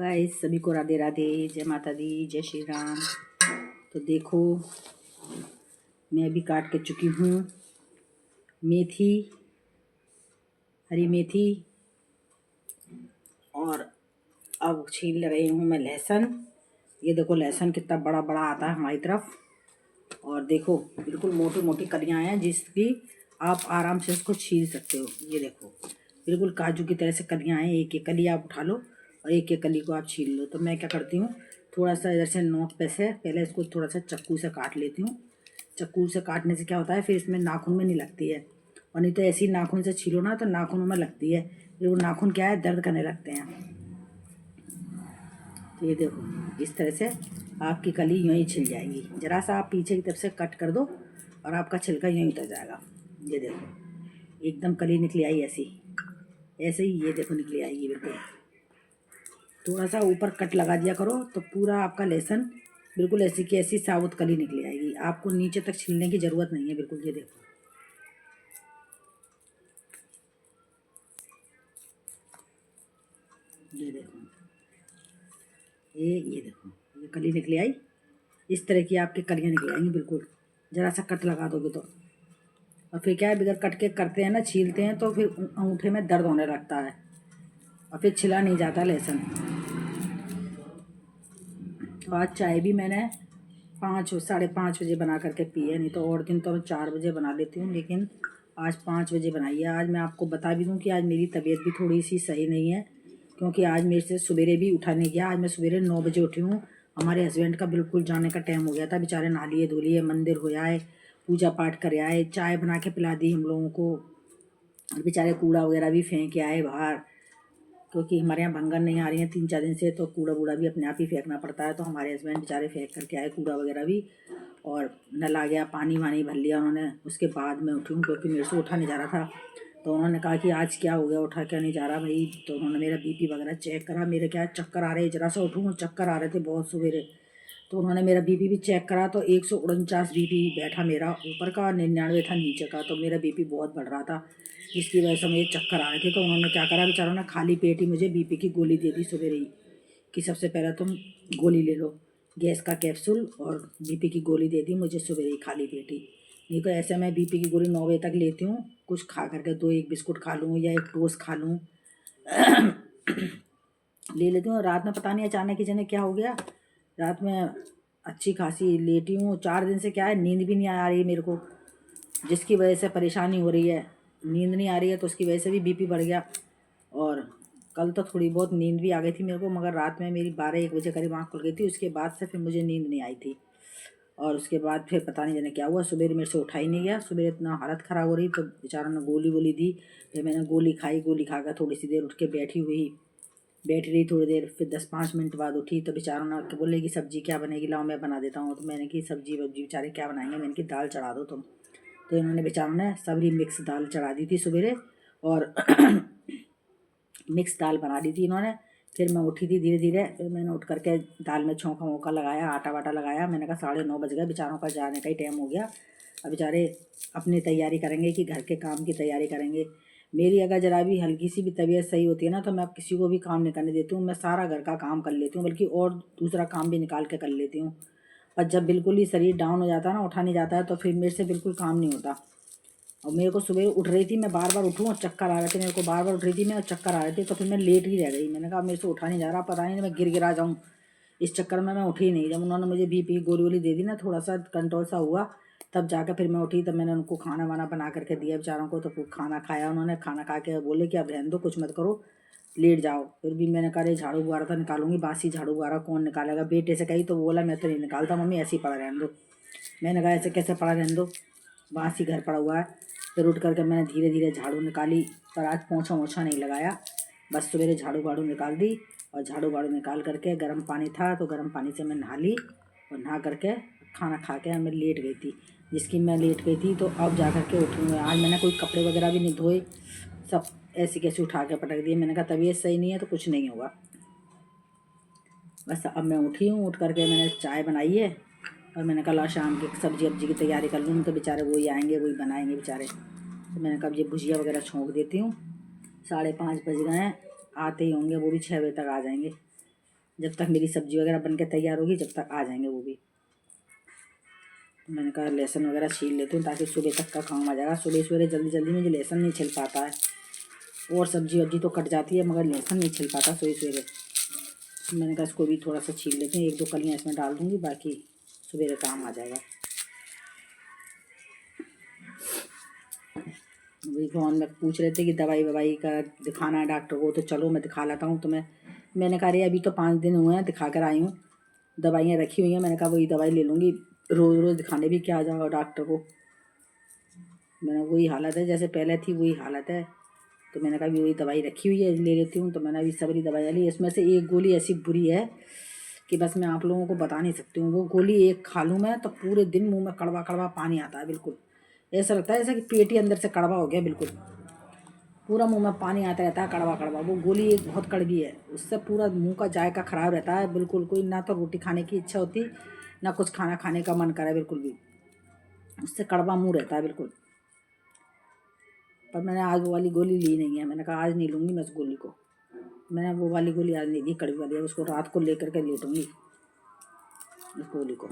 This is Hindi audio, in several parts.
गाइस सभी को राधे राधे, जय माता दी, जय श्री राम। तो देखो मैं अभी काट के चुकी हूँ मेथी, हरी मेथी, और अब छील रही हूँ मैं लहसुन। ये देखो लहसुन कितना बड़ा बड़ा आता है हमारी तरफ, और देखो बिल्कुल मोटी मोटी कलियाँ हैं जिसकी आप आराम से इसको छील सकते हो। ये देखो बिल्कुल काजू की तरह से कलियाँ हैं, एक एक कली आप उठा लो और एक एक कली को आप छील लो। तो मैं क्या करती हूँ, थोड़ा सा इधर से नोक पे से पहले इसको थोड़ा सा चक्कू से काट लेती हूँ। चक्कू से काटने से क्या होता है, फिर इसमें नाखून में नहीं लगती है, और नहीं तो ऐसे ही नाखून से छीलो ना तो नाखूनों में लगती है, फिर वो नाखून क्या है, दर्द करने लगते हैं। तो ये देखो इस तरह से आपकी कली यूँ ही छिल जाएगी। ज़रा सा आप पीछे की तरफ से कट कर दो और आपका छिलका यूँ ही उतर जाएगा। ये देखो एकदम कली निकली आई ऐसी, ऐसे ही ये देखो निकली आएगी बिल्कुल। थोड़ा सा ऊपर कट लगा दिया करो तो पूरा आपका लहसुन बिल्कुल ऐसी की ऐसी साबुत कली निकली आएगी, आपको नीचे तक छीलने की ज़रूरत नहीं है बिल्कुल। ये देखो ये देखो ये देखो ये कली निकली आई। इस तरह की आपकी कलियाँ निकल आएंगी बिल्कुल, ज़रा सा कट लगा दोगे तो। और फिर क्या है, बगैर कट के करते हैं ना, छीलते हैं तो फिर अंगूठे में दर्द होने लगता है और फिर छिला नहीं जाता लहसुन। तो आज चाय भी मैंने 5-5:30 बजे बना करके पी है, नहीं तो और दिन तो मैं 4 बजे बना लेती हूँ, लेकिन आज 5 बजे बनाई है। आज मैं आपको बता भी दूँ कि आज मेरी तबीयत भी थोड़ी सी सही नहीं है, क्योंकि आज मेरे से सवेरे भी उठा नहीं गया। आज मैं सवेरे 9 बजे उठी हूँ, हमारे हस्बैंड का बिल्कुल जाने का टाइम हो गया था, बेचारे नहा लिए धो लिए, मंदिर हो आए, पूजा पाठ कर आए, चाय बना के पिला दी हम लोगों को, और बेचारे कूड़ा वगैरह भी फेंक के आए बाहर, क्योंकि हमारे यहाँ भंगन नहीं आ रही है 3-4 दिन से, तो कूड़ा वूड़ा भी अपने आप ही फेंकना पड़ता है। तो हमारे हस्बैंड बेचारे फेंक करके आए कूड़ा वगैरह भी, और नल आ गया, पानी वानी भर लिया उन्होंने। उसके बाद मैं उठी हूँ, क्योंकि मेरे से उठा नहीं जा रहा था। तो उन्होंने कहा कि आज क्या हो गया, उठा क्या नहीं जा रहा भाई। तो उन्होंने मेरा बीपी वगैरह चेक करा, मेरे क्या चक्कर आ रहे, जरा सा उठूँ चक्कर आ रहे थे बहुत सवेरे। तो उन्होंने मेरा बीपी भी चेक करा, तो 149 बीपी बैठा मेरा ऊपर का, 99 था नीचे का। तो मेरा बीपी बहुत बढ़ रहा था, जिसकी वजह से मुझे चक्कर आ रहे थे। तो उन्होंने क्या करा, बेचारों ने खाली पेट ही मुझे बीपी की गोली दे दी सवेरे ही, कि सबसे पहले तुम गोली ले लो, गैस का कैप्सूल और बीपी की गोली दे दी मुझे सवेरे ही खाली पेट ही। नहीं तो ऐसे मैं बीपी की गोली 9 बजे तक लेती हूँ, कुछ खा करके 2-1 बिस्कुट खा लूँ या एक टोस्ट खा लूँ ले लेती हूँ। रात में पता नहीं अचानक ही जाने क्या हो गया, रात में अच्छी खासी लेटी हूँ। 4 दिन से क्या है, नींद भी नहीं आ रही मेरे को, जिसकी वजह से परेशानी हो रही है। नींद नहीं आ रही है तो उसकी वजह से भी बीपी बढ़ गया। और कल तो थोड़ी बहुत नींद भी आ गई थी मेरे को, मगर रात में मेरी 12-1 बजे करीब आँख खुल गई थी। उसके बाद से फिर मुझे नींद नहीं आई थी, और उसके बाद फिर पता नहीं जाने क्या हुआ, सुबह मेरे से उठा ही नहीं गया। सुबह इतना हालत ख़राब हो रही, तो बेचारों ने गोली वोली दी, फिर मैंने गोली खाई। गोली खा कर थोड़ी सी देर उठ के बैठ रही थोड़ी देर, फिर 10-5 मिनट बाद उठी। तो बेचारों ने बोले कि सब्जी क्या बनेगी, लाओ मैं बना देता हूँ। तो मैंने कि सब्जी वब्जी बेचारे क्या बनाएंगे, मैंने कि दाल चढ़ा दो तुम। तो इन्होंने बेचारों ने सबरी मिक्स दाल चढ़ा दी थी सवेरे, और मिक्स दाल बना दी थी इन्होंने। फिर मैं उठी थी धीरे धीरे, फिर मैंने उठ करके दाल में छौंका वोंका लगाया, आटा वाटा लगाया। मैंने कहा 9:30 बज गए, बेचारों का जाने का ही टाइम हो गया, अब बेचारे अपनी तैयारी करेंगे कि घर के काम की तैयारी करेंगे। मेरी अगर ज़रा भी हल्की सी भी तबीयत सही होती है ना, तो मैं अब किसी को भी काम नहीं करने देती हूँ। मैं सारा घर का काम कर लेती हूँ, बल्कि और दूसरा काम भी निकाल के कर लेती हूँ। और जब बिल्कुल ही शरीर डाउन हो जाता है ना, उठा नहीं जाता है, तो फिर मेरे से बिल्कुल काम नहीं होता। और मेरे को सुबह उठ रही थी, मैं बार बार उठूँ और चक्कर आ रहे थे मेरे को, बार बार उठ रही थी मैं और चक्कर आ रहे थे। तो फिर मैं लेट ही रह गई। मैंने कहा मेरे से उठा नहीं जा रहा, पता नहीं मैं गिरा जाऊँ, इस चक्कर में मैं उठी नहीं। जब उन्होंने मुझे बीपी की गोली वोली दे दी ना, थोड़ा सा कंट्रोल सा हुआ, तब जाकर फिर मैं उठी। तब मैंने उनको खाना वाना बना करके दिया बेचारों को। तो फिर खाना खाया उन्होंने, खाना खा के बोले कि अब रहने दो, कुछ मत करो, लेट जाओ। फिर भी मैंने कहा झाड़ू बुआरा तो निकालूंगी, बासी झाड़ू बुआरा कौन निकालेगा। बेटे से कही तो वो बोला मैं तो नहीं निकालता मम्मी, ऐसे ही पड़ा रहने दो। मैंने कहा ऐसे कैसे पड़ा रहने दो, बासी घर पड़ा हुआ है। फिर उठ करके मैंने धीरे धीरे झाड़ू निकाली, पर आज पोंछा वोछा नहीं लगाया, बस सवेरे झाड़ू वाड़ू निकाल दी। और झाड़ू वाड़ू निकाल करके गर्म पानी था तो गर्म पानी से मैं नहा ली, और नहा करके खाना खा के मैं लेट गई थी, जिसकी मैं लेट गई थी। तो अब जा कर के उठी हूँ। आज मैंने कोई कपड़े वगैरह भी नहीं धोए, सब ऐसे कैसे उठा के पटक दिए। मैंने कहा तबीयत सही नहीं है तो कुछ नहीं होगा। बस अब मैं उठी हूँ, उठ करके मैंने चाय बनाई है, और मैंने कहा शाम की सब्जी वब्जी की तैयारी कर लूँ, तो बेचारे वही आएंगे वही बनाएंगे बेचारे। तो मैंने कहा ये भुजिया वगैरह छोंक देती हूँ। 5:30 बज गए हैं, आते ही होंगे, वो भी 6 बजे तक आ जाएंगे। जब तक मेरी सब्जी वगैरह बन के तैयार होगी जब तक आ जाएंगे वो भी। मैंने कहा लहसुन वगैरह छील लेती हूँ ताकि सुबह तक का काम आ जाएगा। सुबह सवेरे जल्दी जल्दी मुझे लहसुन नहीं छिल पाता है, और सब्जी वब्जी तो कट जाती है मगर लहसुन नहीं छिल पाता सुबह सवेरे। मैंने कहा इसको भी थोड़ा सा छील लेते हैं, 1-2 कलियाँ इसमें डाल दूँगी, बाकी सवेरे काम आ जाएगा। वही फोन में पूछ रहे थे कि दवाई ववाई का दिखाना है डॉक्टर को, तो चलो मैं दिखा लाता हूँ। तो मैंने कहा अरे अभी तो 5 दिन हुए हैं दिखा कर आई हूँ, दवाइयाँ रखी हुई हैं। मैंने कहा वही दवाई ले लूँगी, रोज़ रोज़ दिखाने भी क्या जाओ डॉक्टर को। मैंने वही हालत है जैसे पहले थी वही हालत है, तो मैंने कहा वही दवाई रखी हुई है ले लेती हूँ। तो मैंने अभी सबरी दवाई ली, इसमें से एक गोली ऐसी बुरी है कि बस मैं आप लोगों को बता नहीं सकती हूँ। वो गोली एक खा लूँ मैं तो पूरे दिन मुँह में कड़वा कड़वा पानी आता है, बिल्कुल ऐसा लगता है जैसा कि पेट ही अंदर से कड़वा हो गया, बिल्कुल पूरा मुंह में पानी आता रहता है कड़वा कड़वा। वो गोली एक बहुत कड़वी है, उससे पूरा मुंह का जायका ख़राब रहता है बिल्कुल। कोई ना तो रोटी खाने की इच्छा होती ना कुछ खाना खाने का मन करे, बिल्कुल भी उससे कड़वा मुंह रहता है बिल्कुल। पर मैंने आज वो वाली गोली ली नहीं है, मैंने कहा आज नहीं लूँगी मैं उस गोली को। मैंने वो वाली गोली आज नहीं ली, कड़वी वाली है, उसको रात को लेकर के लेटूँगी उस गोली को।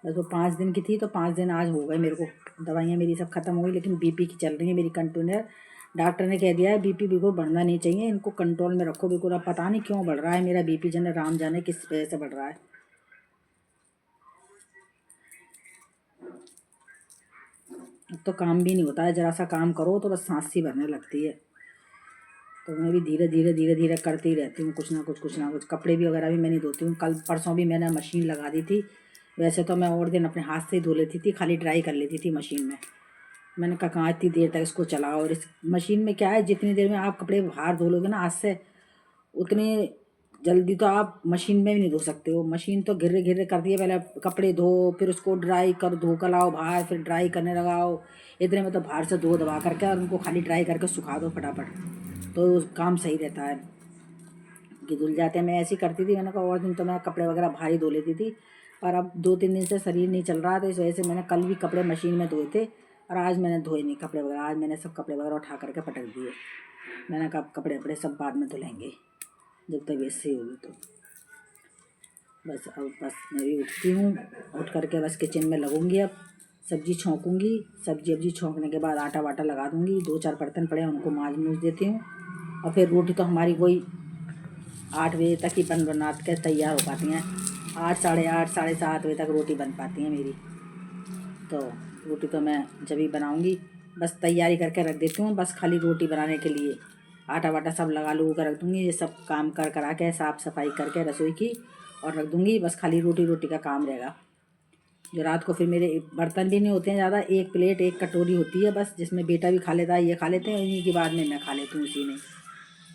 बस वो 5 दिन की थी तो 5 दिन आज हो गए मेरे को, दवाइयाँ मेरी सब ख़त्म हो गई, लेकिन बीपी की चल रही है मेरी कंटिन्यू। डॉक्टर ने कह दिया है बीपी बिल्कुल बढ़ना नहीं चाहिए, इनको कंट्रोल में रखो बिल्कुल। अब पता नहीं क्यों बढ़ रहा है मेरा बीपी, जने राम जाने किस वजह से बढ़ रहा है। अब तो काम भी नहीं होता है, ज़रा सा काम करो तो बस सांस सी भरने लगती है। तो मैं भी धीरे धीरे धीरे धीरे करती रहती हूँ कुछ ना कुछ। कपड़े भी वगैरह भी मैं नहीं धोती हूँ। कल परसों भी मैंने मशीन लगा दी थी, वैसे तो मैं और दिन अपने हाथ से ही धो लेती थी, खाली ड्राई कर लेती थी मशीन में। मैंने कहा कहाँ इतनी देर तक इसको चलाओ, और इस मशीन में क्या है जितनी देर में आप कपड़े बाहर धो लोगे ना हाथ से, उतनी जल्दी तो आप मशीन में भी नहीं धो सकते हो। मशीन तो घिरे घिरे करती है, पहले कपड़े धो फिर उसको ड्राई कर, धो कर लाओ बाहर, फिर ड्राई करने लगाओ। इतने में तो बाहर से धो दबा करके और उनको खाली ड्राई करके सुखा दो फटाफट, तो काम सही रहता है कि धुल जाते हैं। मैं ऐसी करती थी, मैंने कहा और दिन तो मैं कपड़े वगैरह बाहर ही धो लेती थी, पर अब 2-3 दिन से शरीर नहीं चल रहा था, इस वजह से मैंने कल भी कपड़े मशीन में धोए थे और आज मैंने धोए नहीं कपड़े वगैरह। आज मैंने सब कपड़े वगैरह उठा करके पटक दिए। मैंने कहा कपड़े वपड़े सब बाद में धुलेंगे जब तबीयत सही होगी तो। बस अब बस मैं भी उठती हूँ, उठ करके बस किचन में लगूँगी, अब सब्ज़ी छौंकूँगी। सब्ज़ी वब्जी छौंकने के बाद आटा वाटा लगा दूँगी, 2-4 बर्तन पड़े हैं उनको मांज मूज देती हूँ। और फिर रोटी तो हमारी कोई 8 बजे तक ही बना के तैयार हो पाती हैं। 8, साढ़े 8, साढ़े 7 बजे तक रोटी बन पाती है मेरी। तो रोटी तो मैं जब ही बनाऊँगी, बस तैयारी करके रख देती हूँ, बस खाली रोटी बनाने के लिए आटा वाटा सब लगा लू कर रख दूँगी। ये सब काम कर करा के साफ़ सफाई करके रसोई की और रख दूँगी, बस खाली रोटी का काम रहेगा। जो रात को फिर मेरे बर्तन भी नहीं होते हैं ज़्यादा, 1 प्लेट 1 कटोरी होती है बस, जिसमें बेटा भी खा लेता है, ये खा लेते हैं, इन्हीं के बाद में मैं खा लेती हूँ उसी में।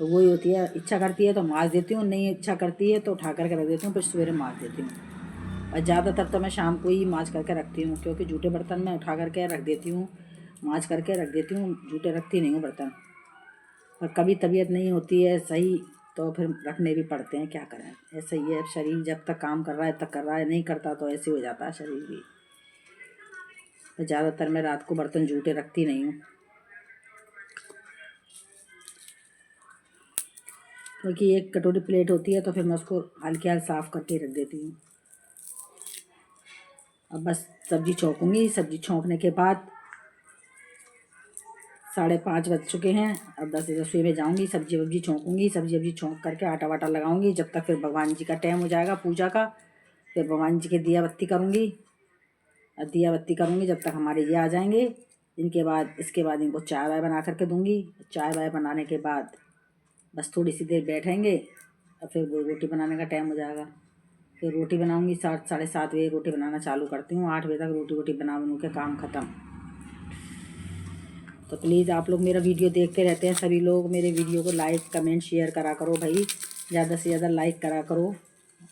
तो वही होती है, इच्छा करती है तो माँज देती हूँ, नहीं इच्छा करती है तो उठा करके रख देती हूँ, फिर सवेरे माँज देती हूँ। और ज़्यादातर तो मैं शाम को ही माँज करके रखती हूँ, क्योंकि जूठे बर्तन मैं उठा करके रख देती हूँ, माँज करके रख देती हूँ, जूठे रखती नहीं हूँ बर्तन। और कभी तबीयत नहीं होती है सही तो फिर रखने भी पड़ते हैं, क्या करें, ऐसा ही है। शरीर जब तक काम कर रहा है तब कर रहा है, नहीं करता तो ऐसे हो जाता है शरीर भी। तो ज़्यादातर मैं रात को बर्तन जूठे रखती नहीं हूँ, क्योंकि 1 कटोरी प्लेट होती है तो फिर मैं उसको हल्के हाल साफ़ करके रख देती हूँ। अब बस सब्ज़ी छौंकूँगी, सब्ज़ी छौंकने के बाद 5:30 बज चुके हैं। अब बस रसोई में जाऊँगी, सब्ज़ी वब्जी छौंकूँगी, सब्ज़ी वब्जी छौंक करके आटा वाटा लगाऊँगी, जब तक फिर भगवान जी का टाइम हो जाएगा पूजा का। फिर भगवान जी के दिया बत्ती करूँगी, और दिया बत्ती करूँगी जब तक हमारे ये आ जाएंगे। इसके बाद इनको चाय वाय बना करके दूँगी। चाय वाय बनाने के बाद बस थोड़ी सी देर बैठेंगे और फिर वो रोटी बनाने का टाइम हो जाएगा। फिर रोटी बनाऊँगी, 7, साढ़े 7 बजे रोटी बनाना चालू करती हूँ, 8 बजे तक रोटी बना बनू के काम ख़त्म। तो प्लीज़ आप लोग मेरा वीडियो देखते रहते हैं, सभी लोग मेरे वीडियो को लाइक कमेंट शेयर करा करो भाई, ज़्यादा से ज़्यादा लाइक करा करो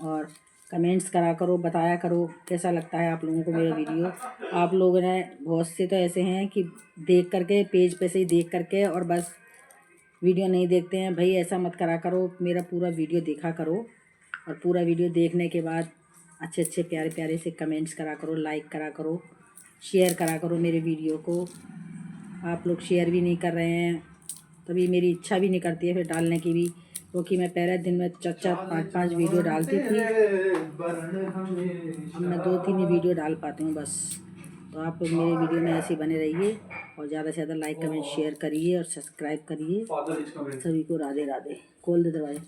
और कमेंट्स करा करो, बताया करो कैसा लगता है आप लोगों को मेरा वीडियो। आप लोगों ने बहुत से तो ऐसे हैं कि देख करके पेज पे से ही देख करके और बस वीडियो नहीं देखते हैं। भाई ऐसा मत करा करो, मेरा पूरा वीडियो देखा करो और पूरा वीडियो देखने के बाद अच्छे अच्छे प्यारे प्यारे से कमेंट्स करा करो, लाइक करा करो, शेयर करा करो मेरे वीडियो को। आप लोग शेयर भी नहीं कर रहे हैं, तभी मेरी इच्छा भी नहीं करती है फिर डालने की भी क्योंकि मैं पहले दिन में 4-4 5-5 वीडियो डालती थी, अब मैं 2-3 ही वीडियो डाल पाती हूँ बस। तो आप लोग मेरे वीडियो में ऐसे बने रहिए और ज़्यादा से ज़्यादा लाइक कमेंट शेयर करिए और सब्सक्राइब करिए। सभी को राधे राधे। खोल दे दरवाजा।